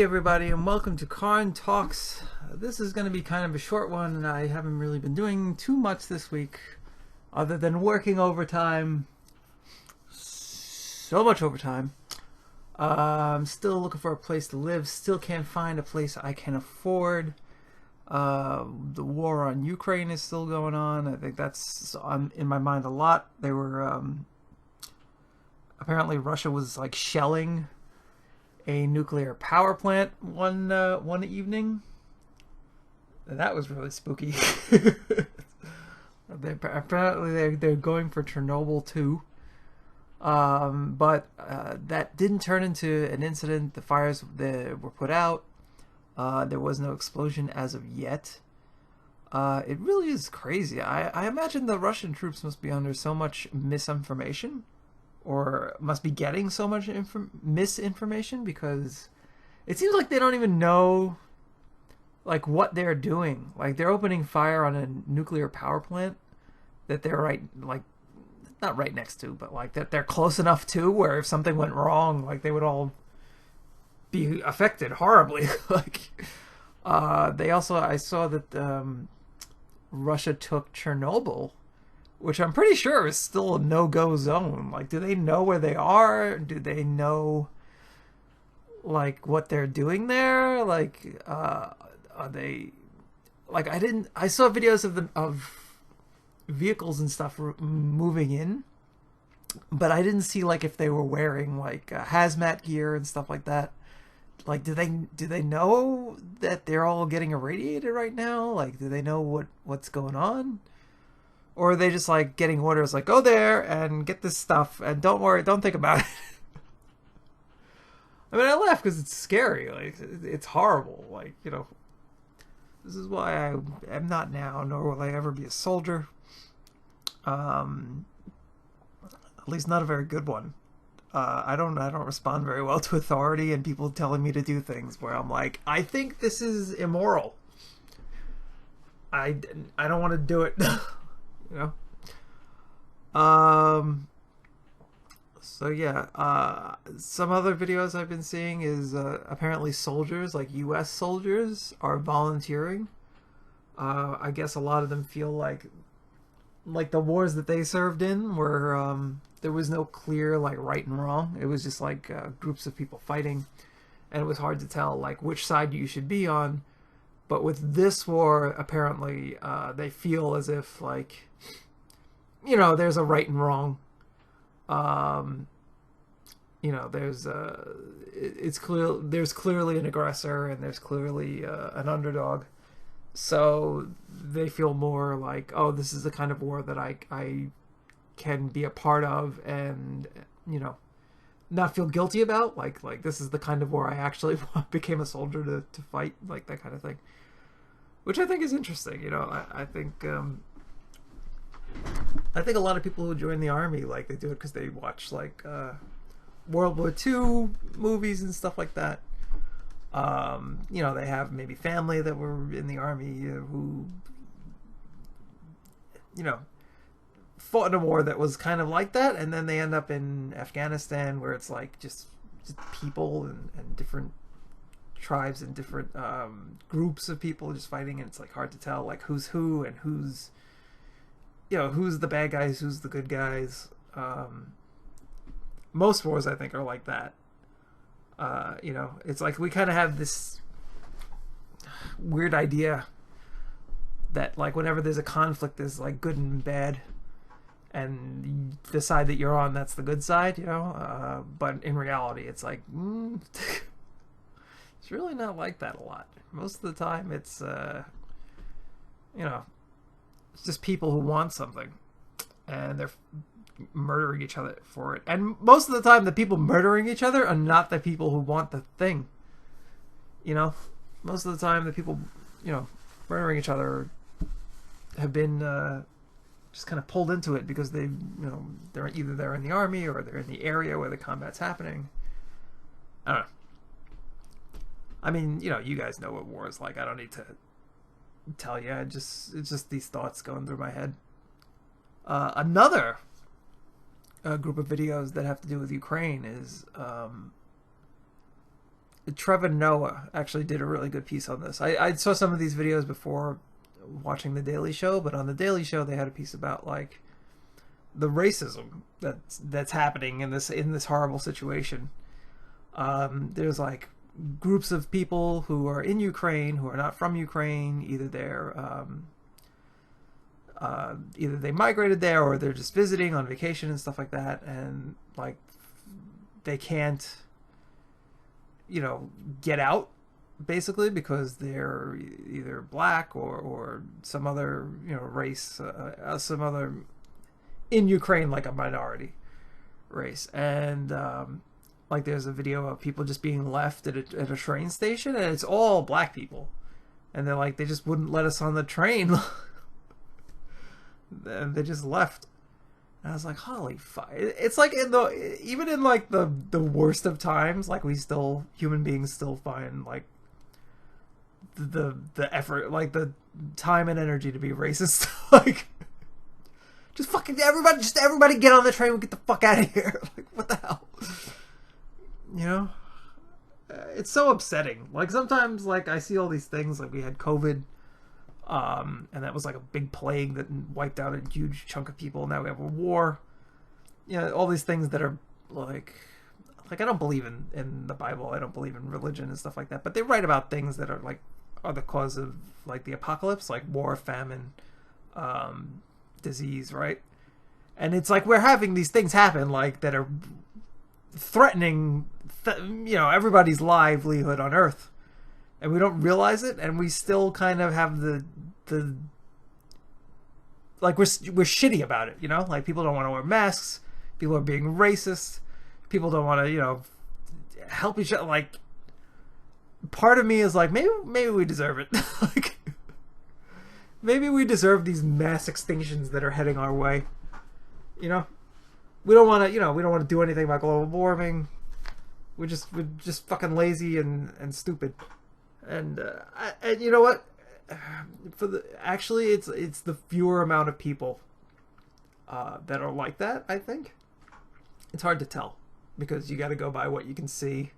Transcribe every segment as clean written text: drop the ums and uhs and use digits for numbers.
Hey everybody, and welcome to Carn Talks. This is going to be kind of a short one, and I haven't really been doing too much this week other than working overtime. So much overtime. I'm still looking for a place to live. Still can't find a place I can afford. The war on Ukraine is still going on. I think that's in my mind a lot. They were apparently Russia was like shelling a nuclear power plant one evening. And that was really spooky. Apparently they're going for Chernobyl too. But that didn't turn into an incident. The fires were put out. There was no explosion as of yet. It really is crazy. I imagine the Russian troops must be under so much misinformation, or must be getting so much misinformation, because it seems like they don't even know like what they're doing. Like they're opening fire on a nuclear power plant that they're not right next to, but like that they're close enough to where if something went wrong, like they would all be affected horribly. I saw that Russia took Chernobyl, which I'm pretty sure is still a no-go zone. Like, do they know where they are? Do they know, like, what they're doing there? Like, are they... Like, I saw videos of vehicles and stuff moving in, but I didn't see, like, if they were wearing, like, hazmat gear and stuff like that. Like, do they know that they're all getting irradiated right now? Like, do they know what's going on? Or are they just like getting orders like, go there and get this stuff and don't worry, don't think about it? I mean, I laugh because it's scary. Like, it's horrible. Like, you know, this is why I am not now, nor will I ever be a soldier. At least not a very good one. I don't respond very well to authority and people telling me to do things where I'm like, I think this is immoral. I don't want to do it. You know? So yeah, some other videos I've been seeing is apparently soldiers, like US soldiers, are volunteering. I guess a lot of them feel like the wars that they served in were there was no clear like right and wrong. It was just like groups of people fighting, and it was hard to tell like which side you should be on. But with this war, apparently, they feel as if, like, you know, there's a right and wrong. You know, there's clearly an aggressor and there's clearly an underdog. So they feel more like, oh, this is the kind of war that I can be a part of and, you know, not feel guilty about. Like this is the kind of war I actually became a soldier to fight, like that kind of thing. Which I think is interesting, you know. I think a lot of people who join the army, like, they do it because they watch like World War II movies and stuff like that. You know, they have maybe family that were in the army who, you know, fought in a war that was kind of like that, and then they end up in Afghanistan where it's like just people and different tribes and different groups of people just fighting, and it's like hard to tell like who's who and who's, you know, who's the bad guys, who's the good guys. Most wars I think are like that. You know, it's like we kind of have this weird idea that like whenever there's a conflict there's like good and bad, and the side that you're on, that's the good side, you know. But in reality it's like it's really not like that a lot. Most of the time it's, you know, it's just people who want something and they're murdering each other for it. And most of the time the people murdering each other are not the people who want the thing. You know, most of the time the people, you know, murdering each other have been just kind of pulled into it because they, you know, they're in the army or they're in the area where the combat's happening. I don't know. I mean, you know, you guys know what war is like. I don't need to tell you. It's just these thoughts going through my head. Another group of videos that have to do with Ukraine is Trevor Noah actually did a really good piece on this. I saw some of these videos before watching The Daily Show, but on The Daily Show they had a piece about like the racism that's happening in this horrible situation. There's like groups of people who are in Ukraine who are not from Ukraine. Either they migrated there or they're just visiting on vacation and stuff like that, and like they can't, get out basically because they're either black or some other race, some other in Ukraine like a minority race, and like there's a video of people just being left at a train station, and it's all black people, and they're like they just wouldn't let us on the train, and they just left. And I was like, holy fuck! It's like even in like the worst of times, like human beings still find like the effort, like the time and energy to be racist. Like, just everybody get on the train and get the fuck out of here. Like, what the hell? It's so upsetting. Like sometimes, like I see all these things. Like we had COVID, and that was like a big plague that wiped out a huge chunk of people. Now we have a war. All these things that are like I don't believe in the Bible. I don't believe in religion and stuff like that. But they write about things that are the cause of like the apocalypse, like war, famine, disease, right? And it's like we're having these things happen like that are threatening everybody's livelihood on Earth, and we don't realize it, and we still kind of have the like we're shitty about it, like people don't want to wear masks, people are being racist, people don't want to help each other. Like part of me is like maybe we deserve it. Like maybe we deserve these mass extinctions that are heading our way. We don't want to we don't want to do anything about global warming. We're just fucking lazy and stupid. And and you know what? Actually, it's the fewer amount of people that are like that. I think it's hard to tell because you got to go by what you can see,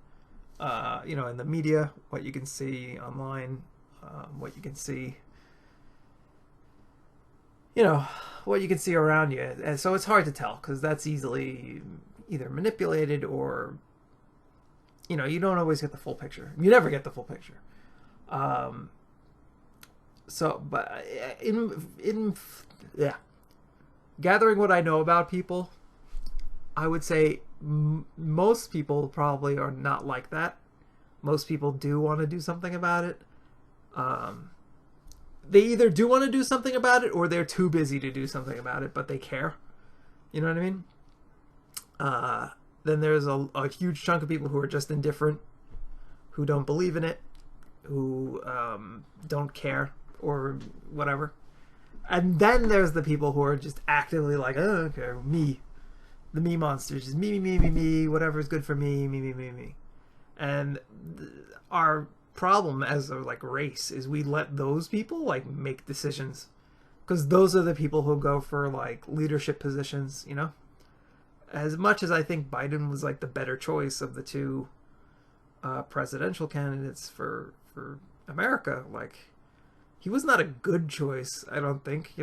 in the media, what you can see online, what you can see, what you can see around you. And so it's hard to tell because that's easily either manipulated or you don't always get the full picture. You never get the full picture. But gathering what I know about people, I would say most people probably are not like that. Most people do want to do something about it. They either do want to do something about it or they're too busy to do something about it, but they care. You know what I mean? Then there's a huge chunk of people who are just indifferent, who don't believe in it, who don't care or whatever. And then there's the people who are just actively like, oh, okay, me. The me monsters. Just me, whatever's good for me. And our problem as a race is we let those people make decisions. Because those are the people who go for leadership positions, As much as I think Biden was the better choice of the two presidential candidates for America, he was not a good choice, I don't think.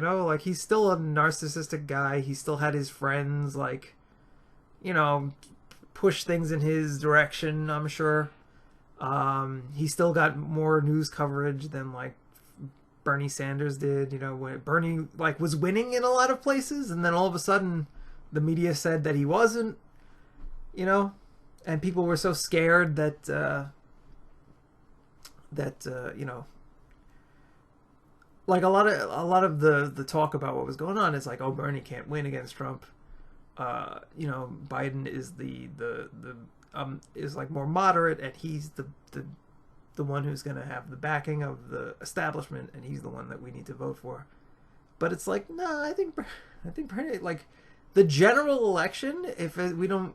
He's still a narcissistic guy. He still had his friends push things in his direction, I'm sure. He still got more news coverage than Bernie Sanders did, when Bernie was winning in a lot of places, and then all of a sudden the media said that he wasn't, and people were so scared that a lot of the talk about what was going on is oh, Bernie can't win against Trump. Biden is is more moderate, and he's the one who's going to have the backing of the establishment, and he's the one that we need to vote for. But it's no, I think Bernie, the general election, if we don't,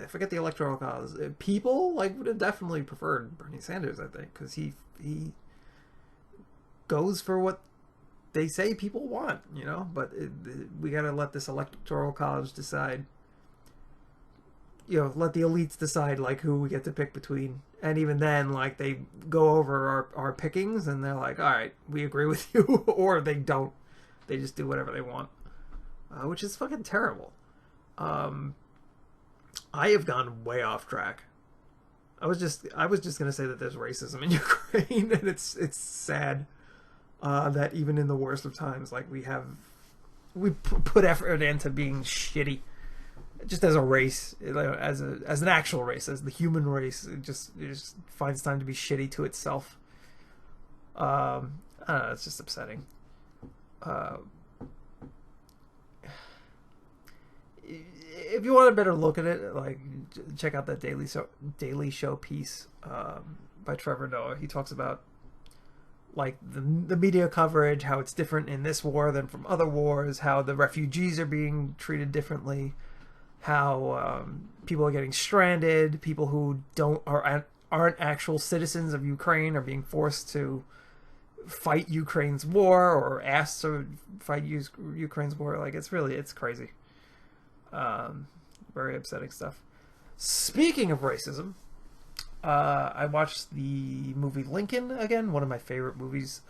forget the electoral college, people would have definitely preferred Bernie Sanders, I think, because he goes for what they say people want, but we got to let this electoral college decide let the elites decide like who we get to pick between. And even then, like they go over our pickings and they're like, all right, we agree with you, or they don't. They just do whatever they want, which is fucking terrible. I have gone way off track. I was just gonna say that there's racism in Ukraine, and it's sad that even in the worst of times, like we put effort into being shitty, just as a race, as an actual race, as the human race. It just finds time to be shitty to itself. I don't know, it's just upsetting. If you want a better look at it, like check out that Daily Show piece by Trevor Noah. He talks about like the media coverage, how it's different in this war than from other wars, how the refugees are being treated differently, how people are getting stranded, people who aren't actual citizens of Ukraine are being forced to fight Ukraine's war or asked to fight Ukraine's war. Like it's crazy. Very upsetting stuff. Speaking of racism, I watched the movie Lincoln again, one of my favorite movies,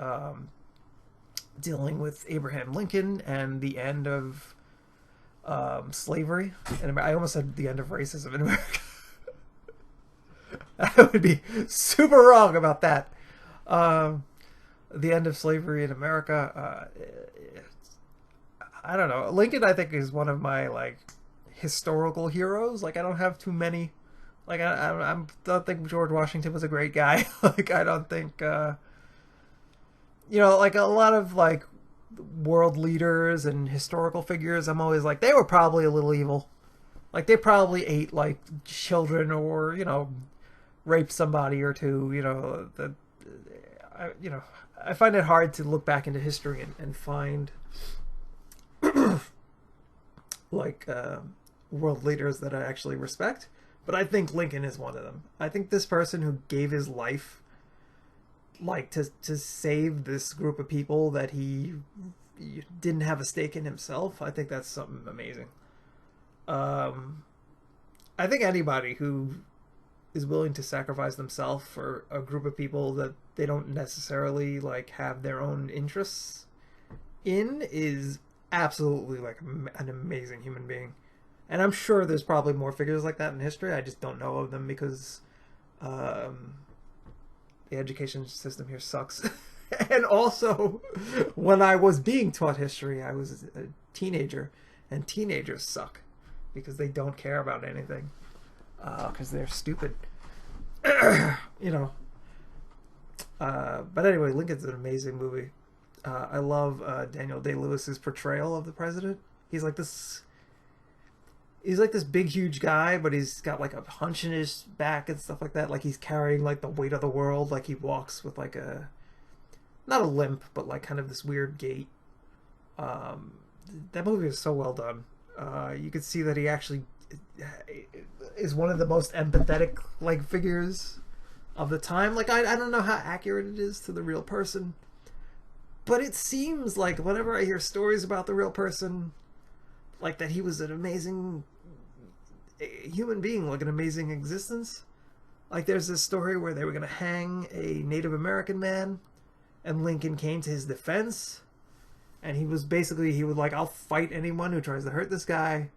dealing with Abraham Lincoln and the end of slavery. And I almost said the end of racism in America. I would be super wrong about that. The end of slavery in America. I don't know. Lincoln, I think, is one of my like historical heroes. Like I don't have too many. Like I don't think George Washington was a great guy. Like I don't think like a lot of like world leaders and historical figures. I'm always like they were probably a little evil. Like they probably ate like children or raped somebody or two. I find it hard to look back into history and find like world leaders that I actually respect. But I think Lincoln is one of them. I think this person who gave his life like to save this group of people that he didn't have a stake in himself, I think that's something amazing. I think anybody who is willing to sacrifice themselves for a group of people that they don't necessarily like have their own interests in is absolutely like an amazing human being. And I'm sure there's probably more figures like that in history. I just don't know of them because the education system here sucks. And also, when I was being taught history, I was a teenager, and teenagers suck because they don't care about anything because they're stupid. But anyway, Lincoln's an amazing movie. I love Daniel Day-Lewis's portrayal of the president. He's like this big, huge guy, but he's got like a hunch in his back and stuff like that. Like he's carrying like the weight of the world. Like he walks with like not a limp, but like kind of this weird gait. That movie is so well done. You could see that he actually is one of the most empathetic like figures of the time. Like I don't know how accurate it is to the real person, but it seems like whenever I hear stories about the real person, like that he was an amazing human being, like an amazing existence. Like there's this story where they were going to hang a Native American man, and Lincoln came to his defense, and he would like, I'll fight anyone who tries to hurt this guy.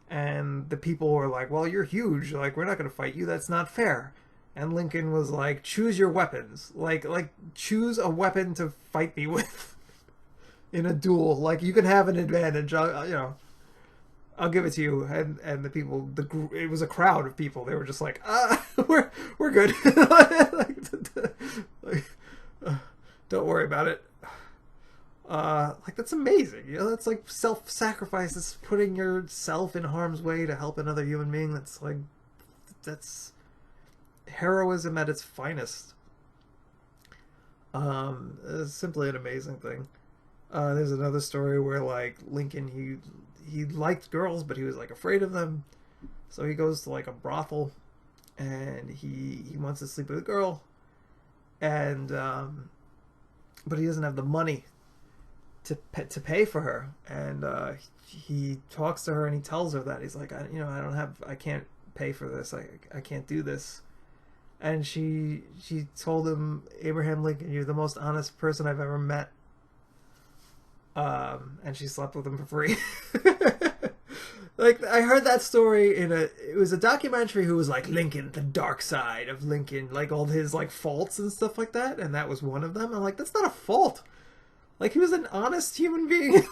And the people were like, well, you're huge, like we're not going to fight you, that's not fair. And Lincoln was like, choose your weapons, like choose a weapon to fight me with in a duel. Like you can have an advantage, I'll give it to you. And the people, it was a crowd of people. They were just like, we're good. Don't worry about it. Like that's amazing. That's like self-sacrifice. It's putting yourself in harm's way to help another human being. That's heroism at its finest. It's simply an amazing thing. There's another story where like Lincoln, he liked girls, but he was like afraid of them. So he goes to like a brothel, and he wants to sleep with a girl, and but he doesn't have the money to pay for her. And he talks to her, and he tells her that he's like, I can't pay for this. I can't do this. And she told him, Abraham Lincoln, you're the most honest person I've ever met. And she slept with him for free. Like, I heard that story it was a documentary who was like, Lincoln, the dark side of Lincoln, like all his like faults and stuff like that, and that was one of them. I'm like, that's not a fault. Like, he was an honest human being.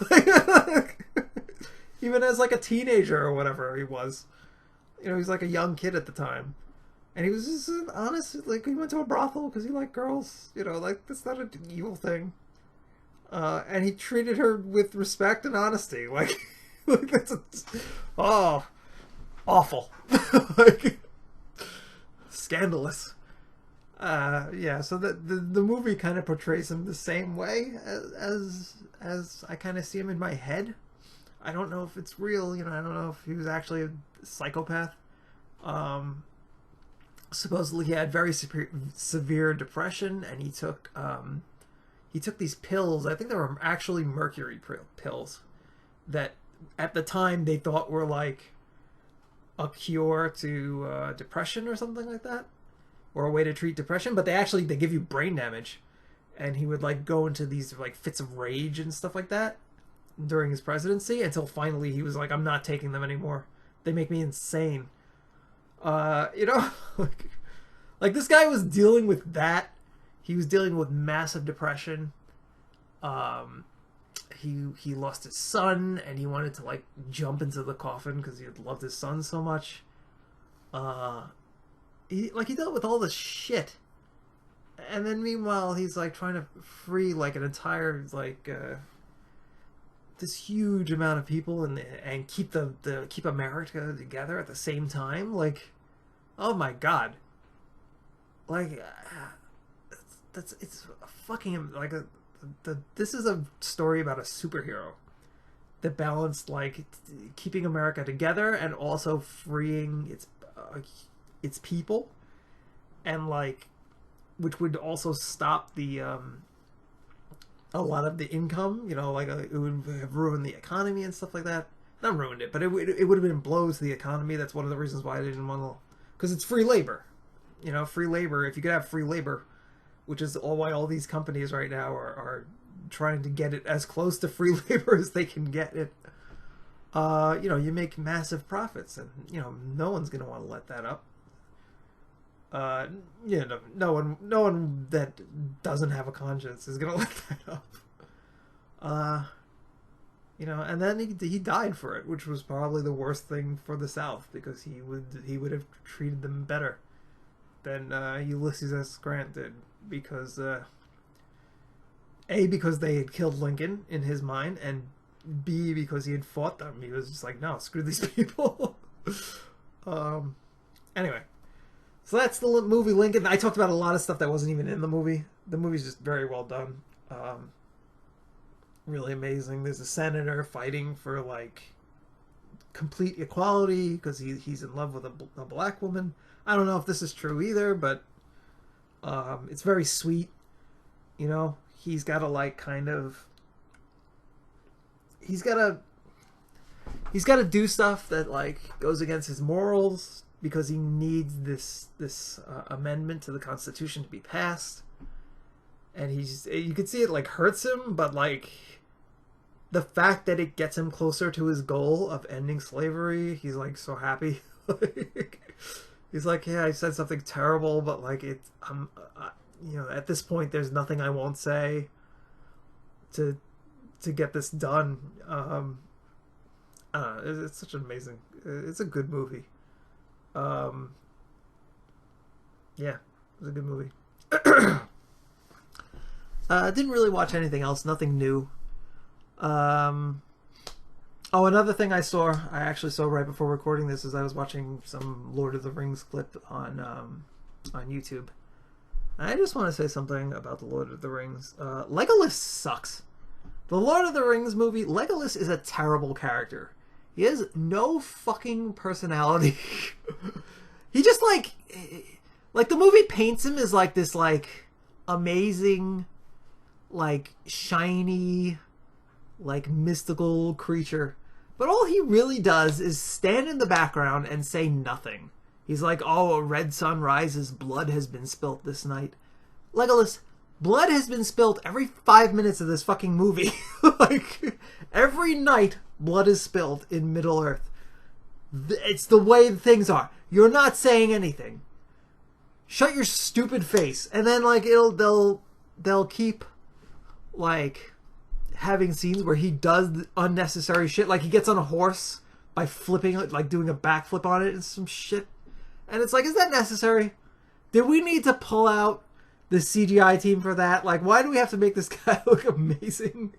Even as like a teenager or whatever he was. You know, he was like a young kid at the time. And he was just an honest, like, he went to a brothel because he liked girls. You know, like, that's not an evil thing. And he treated her with respect and honesty. Like, like that's awful. Like, scandalous. Yeah, so the movie kind of portrays him the same way as I kind of see him in my head. I don't know if it's real, you know, I don't know if he was actually a psychopath. Supposedly he had very severe depression, and he took these pills. I think they were actually mercury pills that at the time they thought were like a cure to depression or something like that, or a way to treat depression, but they give you brain damage. And he would like go into these like fits of rage and stuff like that during his presidency, until finally he was like, I'm not taking them anymore. They make me insane. You know, like this guy was dealing with that. He was dealing with massive depression. He lost his son, and he wanted to like jump into the coffin because he had loved his son so much. He dealt with all this shit, and then meanwhile he's like trying to free like an entire like this huge amount of people and keep keep America together at the same time. Like, oh my god, like it's fucking like this is a story about a superhero that balanced like keeping America together and also freeing its people, and like which would also stop the a lot of the income, you know, like it would have ruined the economy and stuff like that. Not ruined it, but it would have been blows to the economy. That's one of the reasons why I didn't want to, because it's free labor. You know, free labor. If you could have free labor, which is why all these companies right now are trying to get it as close to free labor as they can get it. You know, you make massive profits, and you know no one's gonna want to let that up. Yeah, no one that doesn't have a conscience is gonna let that up. You know, and then he died for it, which was probably the worst thing for the South, because he would have treated them better than Ulysses S. Grant did, because A, because they had killed Lincoln in his mind, and B, because he had fought them. He was just like, no, screw these people. Anyway. So that's the movie Lincoln. I talked about a lot of stuff that wasn't even in the movie. The movie's just very well done. Really amazing. There's a senator fighting for like complete equality because he's in love with a black woman. I don't know if this is true either, but it's very sweet. You know, he's got to like kind of he's got to do stuff that like goes against his morals, because he needs this amendment to the Constitution to be passed, and you could see it like hurts him, but like the fact that it gets him closer to his goal of ending slavery, he's like so happy. He's like, yeah, I said something terrible, but like you know, at this point, there's nothing I won't say to get this done. I don't know, it's such an amazing. It's a good movie. Yeah, it was a good movie. Didn't really watch anything else, nothing new. Oh, another thing I actually saw right before recording this, is I was watching some Lord of the Rings clip on YouTube. I just want to say something about the Lord of the Rings. Legolas sucks. The Lord of the Rings movie, Legolas is a terrible character. He has no fucking personality. He just like the movie paints him as like this like amazing, like shiny, like mystical creature. But all he really does is stand in the background and say nothing. He's like, oh, a red sun rises, blood has been spilt this night. Legolas, blood has been spilt every 5 minutes of this fucking movie. Like, every night, blood is spilled in Middle-earth. It's the way things are. You're not saying anything. Shut your stupid face. And then, like, they'll keep, like, having scenes where he does unnecessary shit. Like, he gets on a horse by flipping it, like, doing a backflip on it and some shit. And it's like, is that necessary? Did we need to pull out the CGI team for that? Like, why do we have to make this guy look amazing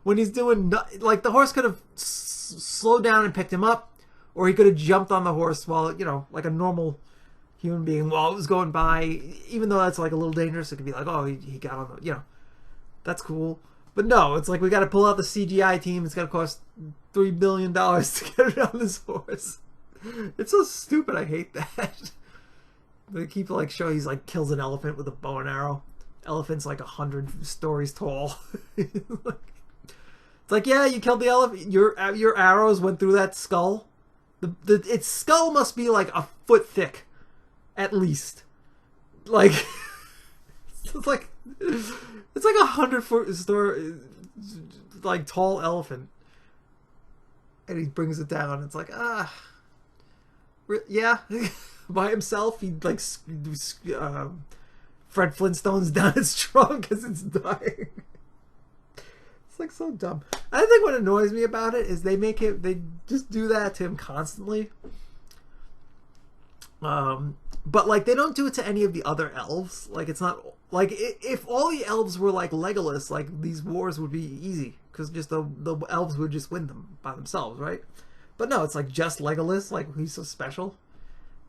when he's doing like, the horse could have slowed down and picked him up, or he could have jumped on the horse while, you know, like a normal human being while it was going by. Even though that's like a little dangerous, it could be like, oh, he got on the, you know, that's cool. But no, it's like we got to pull out the CGI team. It's got to cost $3 billion to get it on this horse. It's so stupid. I hate that. They keep like showing he's like kills an elephant with a bow and arrow. Elephant's like 100 stories tall. It's like, yeah, you killed the elephant. Your arrows went through that skull. Its skull must be like a foot thick, at least. Like, it's like 100-foot story, like tall elephant, and he brings it down. It's like, yeah. By himself, he'd like Fred Flintstone's down its trunk as it's dying. It's like so dumb. I think what annoys me about it is they just do that to him constantly. But like they don't do it to any of the other elves. Like it's not like if all the elves were like Legolas, like these wars would be easy because just the elves would just win them by themselves, right? But no, it's like just Legolas. Like he's so special.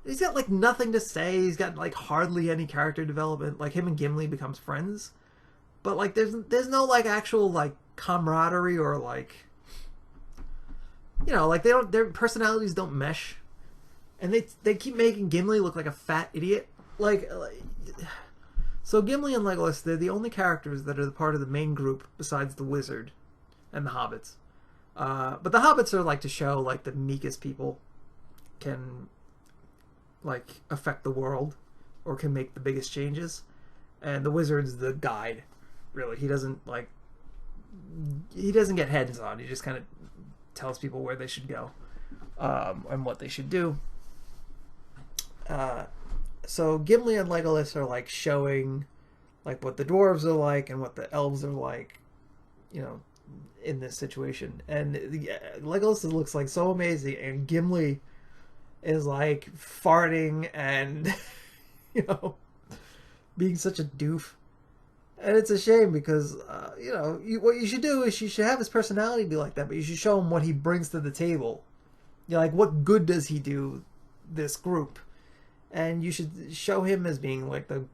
He's got like nothing to say. He's got like hardly any character development. Like him and Gimli becomes friends, but like there's no like actual like camaraderie or like, you know, like their personalities don't mesh, and they keep making Gimli look like a fat idiot. Like so Gimli and Legolas, they're the only characters that are the part of the main group besides the wizard and the hobbits. But the hobbits are like to show like the meekest people can like affect the world or can make the biggest changes, and the wizard's the guide. Really, he doesn't get hands on. He just kind of tells people where they should go and what they should do. So Gimli and Legolas are like showing like what the dwarves are like and what the elves are like, you know, in this situation. And Legolas looks like so amazing, and Gimli is like farting and you know, being such a doof. And it's a shame because you know, what you should do is you should have his personality be like that, but you should show him what he brings to the table. You know, like what good does he do this group, and you should show him as being like the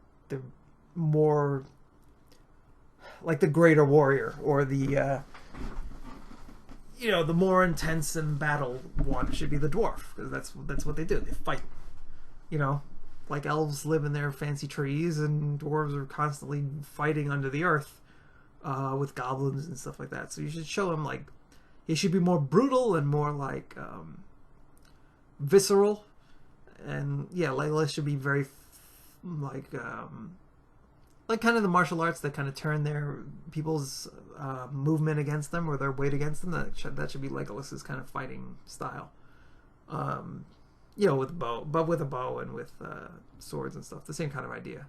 more like the greater warrior, or the you know, the more intense in battle one should be the dwarf, because that's what they do. They fight. You know, like elves live in their fancy trees, and dwarves are constantly fighting under the earth with goblins and stuff like that. So you should show him like he should be more brutal and more like visceral. And yeah, Legolas should be very like kind of the martial arts that kind of turn their people's movement against them or their weight against them. That should be Legolas's kind of fighting style. You know, with a bow and with swords and stuff. The same kind of idea.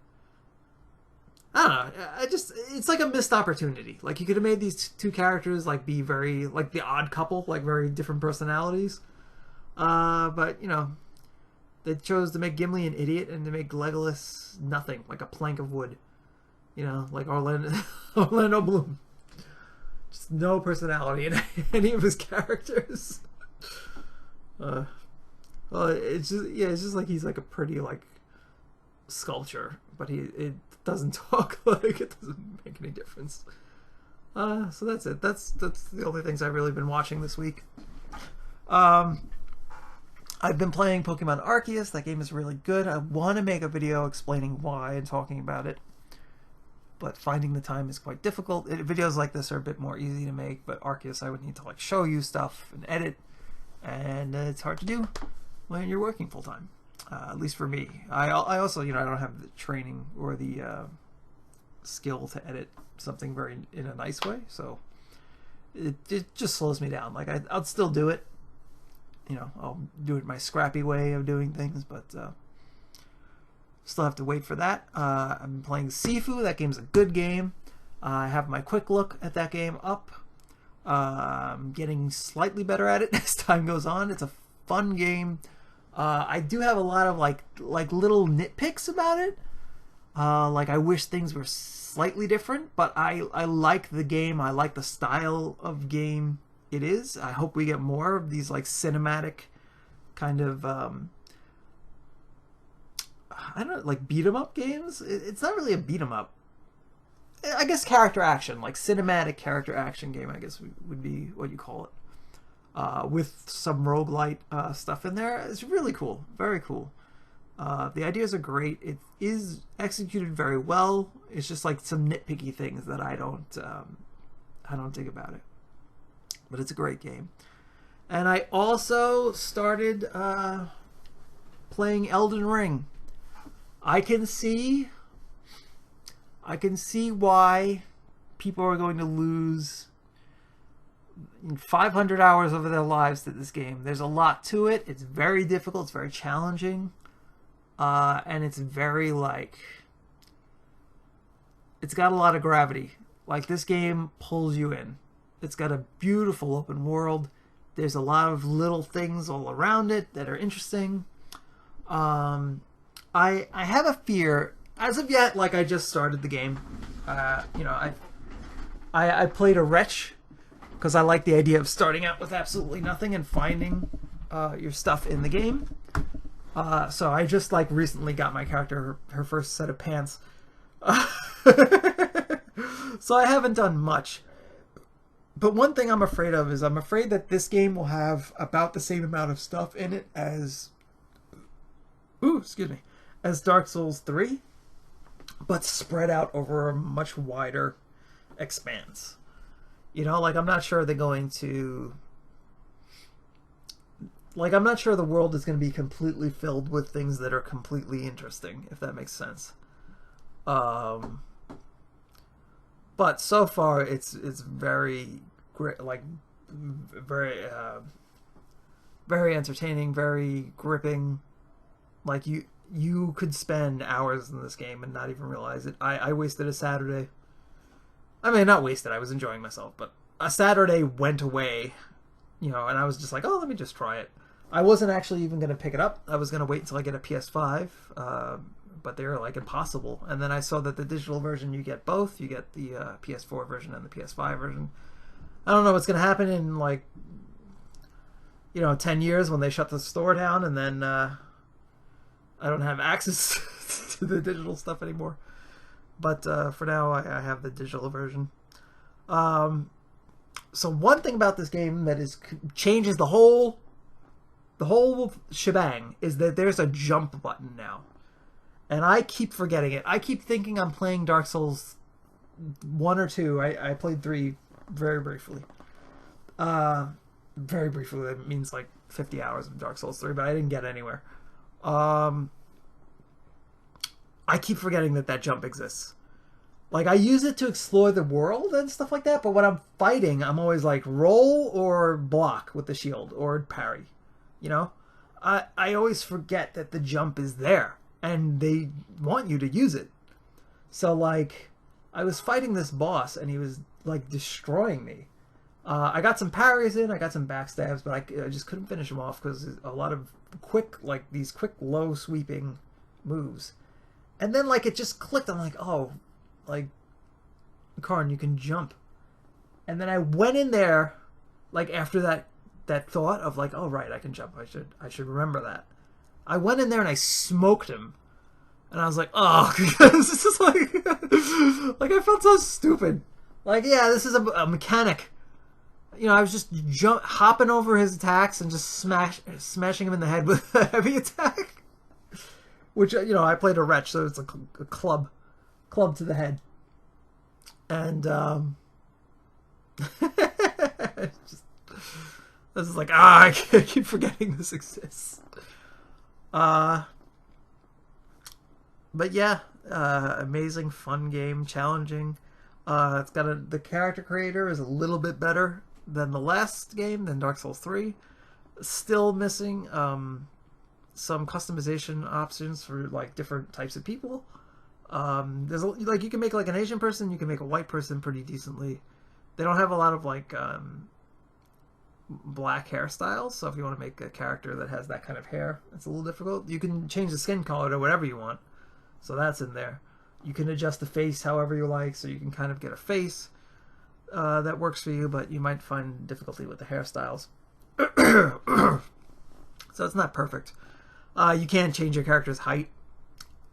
I don't know. It's like a missed opportunity. Like you could have made these two characters like be very like the odd couple, like very different personalities. But you know, they chose to make Gimli an idiot and to make Legolas nothing, like a plank of wood. You know, like Orlando Bloom. Just no personality in any of his characters. Well, it's just like he's like a pretty like sculpture, but it doesn't talk. Like it doesn't make any difference. So that's it. That's the only things I've really been watching this week. I've been playing Pokemon Arceus. That game is really good. I want to make a video explaining why and talking about it, but finding the time is quite difficult. Videos like this are a bit more easy to make, but Arceus I would need to like show you stuff and edit, and it's hard to do when you're working full time. At least for me. I also, I don't have the training or the skill to edit something very in a nice way, so it just slows me down. Like I'll still do it. I'll do it my scrappy way of doing things, but still have to wait for that. I've been playing Sifu. That game's a good game. I have my quick look at that game up. I'm getting slightly better at it as time goes on. It's a fun game. I do have a lot of like little nitpicks about it. Like I wish things were slightly different, but I like the game. I like the style of game it is. I hope we get more of these like cinematic kind of I don't know, like beat 'em up games. It's not really a beat 'em up. I guess character action, like cinematic character action game, I guess would be what you call it. With some roguelite stuff in there. It's really cool. Very cool. The ideas are great. It is executed very well. It's just like some nitpicky things that I don't dig about it. But it's a great game. And I also started playing Elden Ring. I can see why people are going to lose 500 hours of their lives to this game. There's a lot to it. It's very difficult. It's very challenging. And it's very it's got a lot of gravity. Like this game pulls you in. It's got a beautiful open world. There's a lot of little things all around it that are interesting. I have a fear. As of yet, like I just started the game. I played a wretch because I like the idea of starting out with absolutely nothing and finding your stuff in the game. So I just recently got my character her first set of pants. So I haven't done much. But one thing I'm afraid of is I'm afraid that this game will have about the same amount of stuff in it as as Dark Souls 3, but spread out over a much wider expanse. I'm not sure they're going to I'm not sure the world is going to be completely filled with things that are completely interesting, if that makes sense. But so far it's very great, very very entertaining, very gripping. Like you could spend hours in this game and not even realize it. I wasted a Saturday. I mean, not wasted, I was enjoying myself, but a Saturday went away, and I was just like, oh, let me just try it. I wasn't actually even going to pick it up. I was going to wait until I get a PS5, but they were impossible. And then I saw that the digital version, you get both. You get the PS4 version and the PS5 version. I don't know what's going to happen in 10 years when they shut the store down, and then I don't have access to the digital stuff anymore. But for now, I have the digital version. So one thing about this game that changes the whole shebang is that there's a jump button now. And I keep forgetting it. I keep thinking I'm playing Dark Souls 1 or 2. I played 3 very briefly. Very briefly, that means 50 hours of Dark Souls 3, but I didn't get anywhere. I keep forgetting that jump exists. I use it to explore the world and stuff like that, but when I'm fighting, I'm always roll or block with the shield or parry. I always forget that the jump is there and they want you to use it. So I was fighting this boss and he was destroying me. I got some parries in, I got some backstabs, but I just couldn't finish him off because a lot of these quick low sweeping moves. And then it just clicked. I'm oh, Carn, you can jump. And then I went in there after that thought of oh right, I can jump. I should remember that. I went in there and I smoked him. And I was oh, this is I felt so stupid. Yeah, this is a mechanic. I was just hopping over his attacks and just smashing him in the head with a heavy attack. Which, I played a wretch, so it's a club to the head. And, this is I keep forgetting this exists. But yeah, amazing, fun game, challenging. It's got the character creator is a little bit better than the last game, than Dark Souls 3. Still missing some customization options for like different types of people. Like you can make like an Asian person, you can make a white person pretty decently. They don't have a lot of like black hairstyles, so if you want to make a character that has that kind of hair, it's a little difficult. You can change the skin color to whatever you want, so that's in there. You can adjust the face however you like, so you can kind of get a face that works for you, but you might find difficulty with the hairstyles. So it's not perfect. You can change your character's height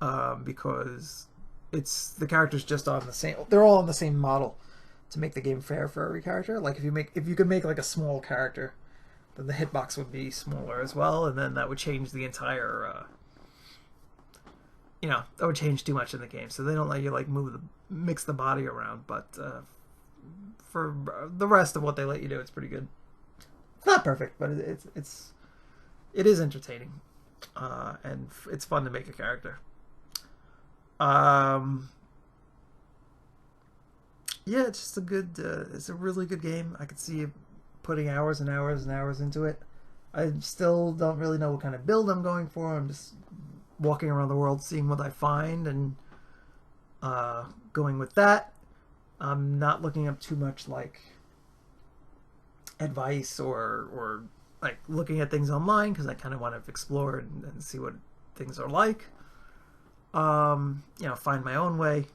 because the character's just on the same. They're all on the same model to make the game fair for every character. Like if you could make like a small character, then the hitbox would be smaller as well, and then that would change the entire. That would change too much in the game, so they don't let you like mix the body around. But for the rest of what they let you do, it's pretty good. It's not perfect, but it is entertaining, and it's fun to make a character. Yeah, it's just it's a really good game. I could see you putting hours and hours and hours into it. I still don't really know what kind of build I'm going for. I'm just walking around the world, seeing what I find, and going with that. I'm not looking up too much like advice or like looking at things online because I kind of want to explore and see what things are like. Find my own way.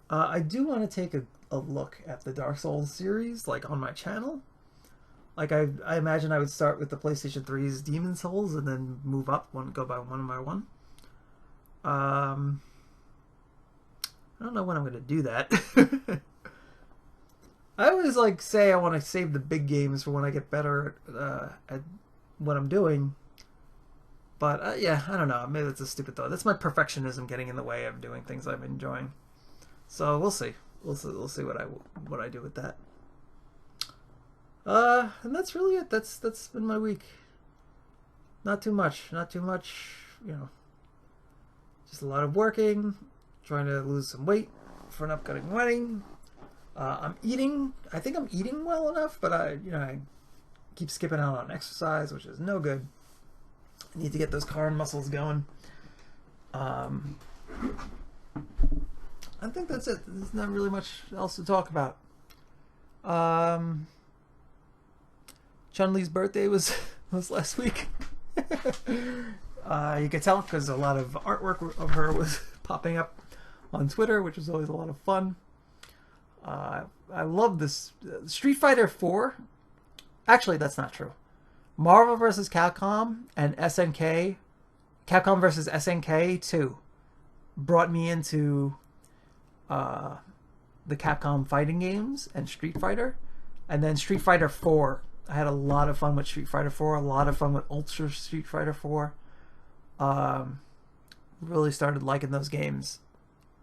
I do want to take a look at the Dark Souls series, like on my channel. Like I imagine I would start with the PlayStation 3's Demon Souls and then move up, go by one. I don't know when I'm going to do that. I always like say I want to save the big games for when I get better at what I'm doing. But yeah, I don't know. Maybe that's a stupid thought. That's my perfectionism getting in the way of doing things I'm enjoying. So we'll see. We'll see what I do with that. And that's really it. That's been my week. Not too much. Just a lot of working, trying to lose some weight for an upcoming wedding. I'm eating. I think I'm eating well enough, but I keep skipping out on exercise, which is no good. I need to get those Carn muscles going. I think that's it. There's not really much else to talk about. Chun-Li's birthday was last week. You could tell because a lot of artwork of her was popping up on Twitter, which was always a lot of fun. I love this Street Fighter 4. Actually, that's not true. Marvel vs. Capcom and SNK, Capcom vs. SNK 2, brought me into the Capcom fighting games and Street Fighter. And then Street Fighter 4. I had a lot of fun with Street Fighter 4, a lot of fun with Ultra Street Fighter 4. Really started liking those games.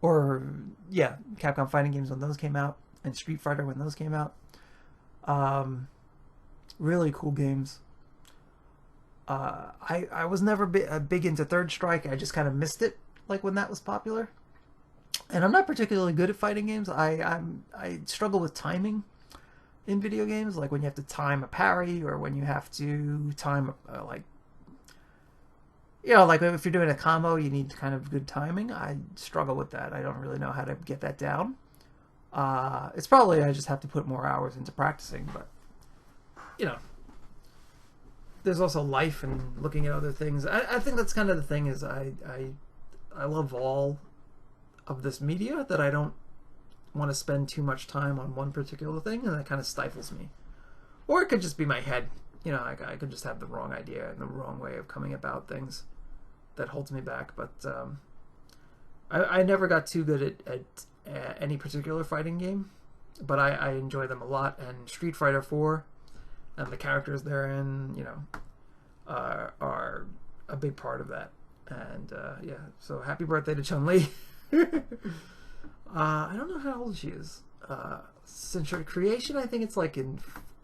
Or, yeah, Capcom fighting games when those came out, and Street Fighter when those came out. Really cool games. I was never big into Third Strike. I just kind of missed it, like when that was popular. And I'm not particularly good at fighting games. I struggle with timing in video games, like when you have to time a parry or when you have to time like if you're doing a combo, you need kind of good timing. I struggle with that. I don't really know how to get that down. It's probably I just have to put more hours into practicing, but there's also life and looking at other things. I think that's kind of the thing is I love all of this media, that I don't want to spend too much time on one particular thing, and that kind of stifles me. Or it could just be my head. I could just have the wrong idea and the wrong way of coming about things that holds me back. But I never got too good at any particular fighting game, but I enjoy them a lot. And Street Fighter 4 and the characters therein, are a big part of that. And yeah, so happy birthday to Chun-Li. I don't know how old she is. Since her creation, I think it's like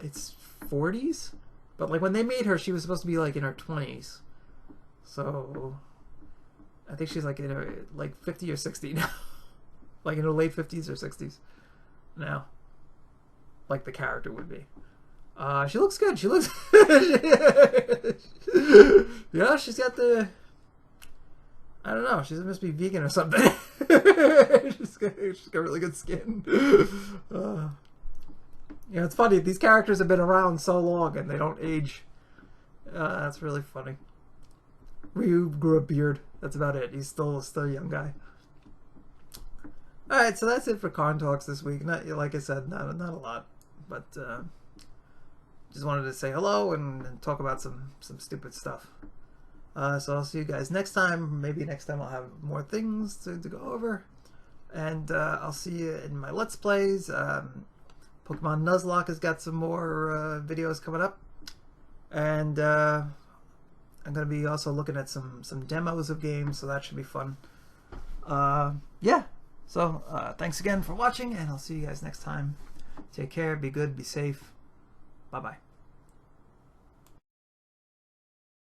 it's 40s. But like when they made her, she was supposed to be like in her 20s. So I think she's like in her like 50 or 60 now. Like in her late 50s or 60s now. Like the character would be. She looks good. She looks... Yeah, she's got the... I don't know. She must be vegan or something. she's got really good skin. Yeah, it's funny. These characters have been around so long and they don't age. That's really funny. Ryu grew a beard. That's about it. He's still a young guy. Alright, so that's it for Carn Talks this week. Not, like I said, not a lot. But just wanted to say hello and talk about some stupid stuff. So I'll see you guys next time. Maybe next time I'll have more things to go over. And I'll see you in my Let's Plays. Pokemon Nuzlocke has got some more videos coming up. And I'm going to be also looking at some demos of games, so that should be fun. Yeah. So thanks again for watching, and I'll see you guys next time. Take care, be good, be safe. Bye-bye.